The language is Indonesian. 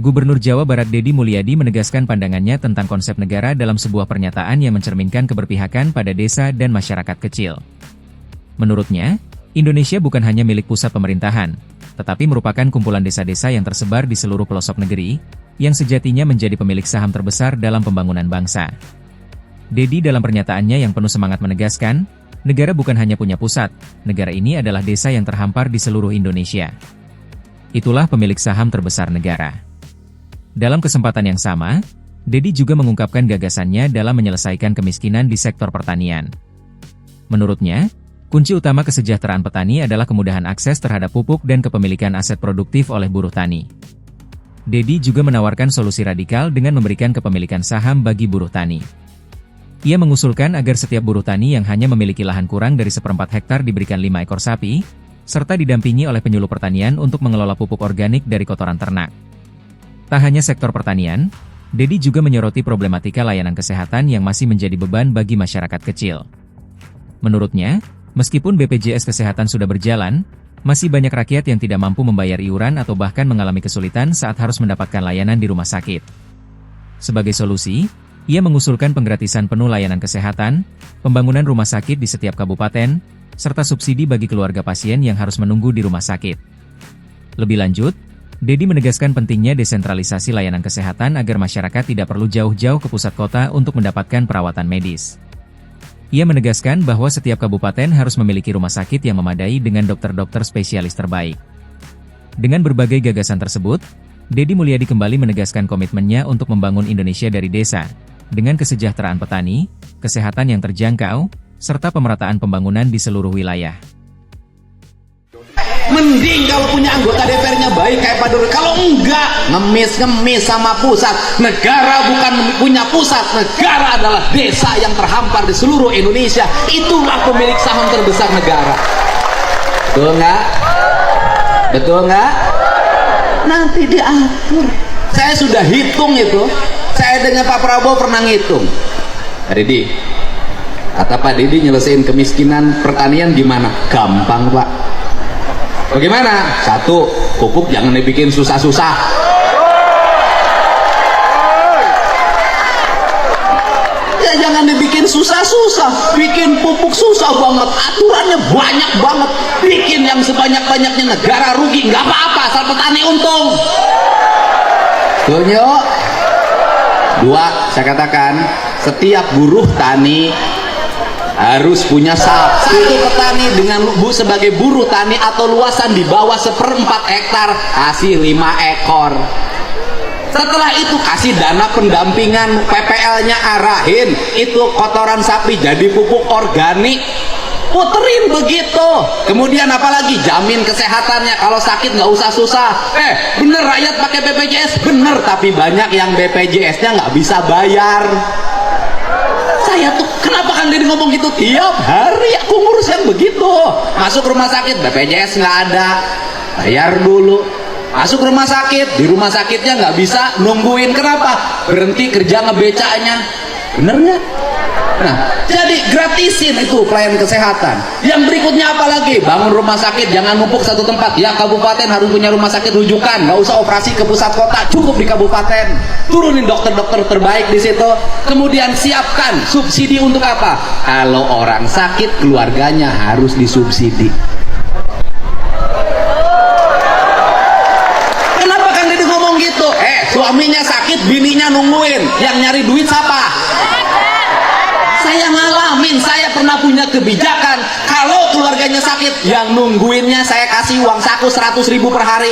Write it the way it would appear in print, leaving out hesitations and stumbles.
Gubernur Jawa Barat Deddy Mulyadi menegaskan pandangannya tentang konsep negara dalam sebuah pernyataan yang mencerminkan keberpihakan pada desa dan masyarakat kecil. Menurutnya, Indonesia bukan hanya milik pusat pemerintahan, tetapi merupakan kumpulan desa-desa yang tersebar di seluruh pelosok negeri, yang sejatinya menjadi pemilik saham terbesar dalam pembangunan bangsa. Deddy dalam pernyataannya yang penuh semangat menegaskan, negara bukan hanya punya pusat, negara ini adalah desa yang terhampar di seluruh Indonesia. Itulah pemilik saham terbesar negara. Dalam kesempatan yang sama, Deddy juga mengungkapkan gagasannya dalam menyelesaikan kemiskinan di sektor pertanian. Menurutnya, kunci utama kesejahteraan petani adalah kemudahan akses terhadap pupuk dan kepemilikan aset produktif oleh buruh tani. Deddy juga menawarkan solusi radikal dengan memberikan kepemilikan saham bagi buruh tani. Ia mengusulkan agar setiap buruh tani yang hanya memiliki lahan kurang dari 1/4 hektar diberikan 5 ekor sapi, serta didampingi oleh penyuluh pertanian untuk mengelola pupuk organik dari kotoran ternak. Tak hanya sektor pertanian, Deddy juga menyoroti problematika layanan kesehatan yang masih menjadi beban bagi masyarakat kecil. Menurutnya, meskipun BPJS Kesehatan sudah berjalan, masih banyak rakyat yang tidak mampu membayar iuran atau bahkan mengalami kesulitan saat harus mendapatkan layanan di rumah sakit. Sebagai solusi, ia mengusulkan penggratisan penuh layanan kesehatan, pembangunan rumah sakit di setiap kabupaten, serta subsidi bagi keluarga pasien yang harus menunggu di rumah sakit. Lebih lanjut, Deddy menegaskan pentingnya desentralisasi layanan kesehatan agar masyarakat tidak perlu jauh-jauh ke pusat kota untuk mendapatkan perawatan medis. Ia menegaskan bahwa setiap kabupaten harus memiliki rumah sakit yang memadai dengan dokter-dokter spesialis terbaik. Dengan berbagai gagasan tersebut, Deddy Mulyadi kembali menegaskan komitmennya untuk membangun Indonesia dari desa, dengan kesejahteraan petani, kesehatan yang terjangkau, serta pemerataan pembangunan di seluruh wilayah. Mending kalau punya anggota DPR-nya baik kayak Pak Dur. Kalau enggak, ngemis-ngemis sama pusat. Negara bukan punya pusat, negara adalah desa yang terhampar di seluruh Indonesia. Itulah pemilik saham terbesar negara. Betul nggak? Betul nggak? Nanti diatur. Saya sudah hitung itu. Saya dengan Pak Prabowo pernah ngitung. Pak Deddy, kata Pak Deddy nyelesain kemiskinan pertanian gimana? Gampang, Pak. Bagaimana? 1, pupuk jangan dibikin susah-susah. Ya jangan dibikin susah-susah. Bikin pupuk susah banget. Aturannya banyak banget. Bikin yang sebanyak-banyaknya, negara rugi. Nggak apa-apa, asal petani untung. Betul yuk? 2, saya katakan, setiap buruh tani harus punya saham. Satu petani dengan sebagai buruh tani atau luasan di bawah 1/4 hektar kasih 5 ekor. Setelah itu kasih dana pendampingan, PPL-nya arahin itu kotoran sapi jadi pupuk organik. Puterin begitu. Kemudian apalagi jamin kesehatannya, kalau sakit nggak usah susah. Bener rakyat pakai BPJS, bener, tapi banyak yang BPJS-nya nggak bisa bayar. Saya tuh kenapa kan Deddy ngomong gitu tiap hari, aku ngurus yang begitu. Masuk rumah sakit BPJS nggak ada, bayar dulu. Masuk rumah sakit, di rumah sakitnya nggak bisa nungguin. Kenapa? Berhenti kerja ngebecanya. Bener nggak? Nah, jadi gratisin itu pelayanan kesehatan. Yang berikutnya apa lagi? Bangun rumah sakit, jangan numpuk satu tempat. Ya, kabupaten harus punya rumah sakit rujukan, nggak usah operasi ke pusat kota, cukup di kabupaten. Turunin dokter-dokter terbaik di situ. Kemudian siapkan subsidi untuk apa? Kalau orang sakit, keluarganya harus disubsidi. Kenapa kan Deddy ngomong gitu? Suaminya sakit, bininya nungguin. Yang nyari duit siapa? Saya ngalamin, saya pernah punya kebijakan. Kalau keluarganya sakit, yang nungguinnya saya kasih uang saku 100.000 per hari.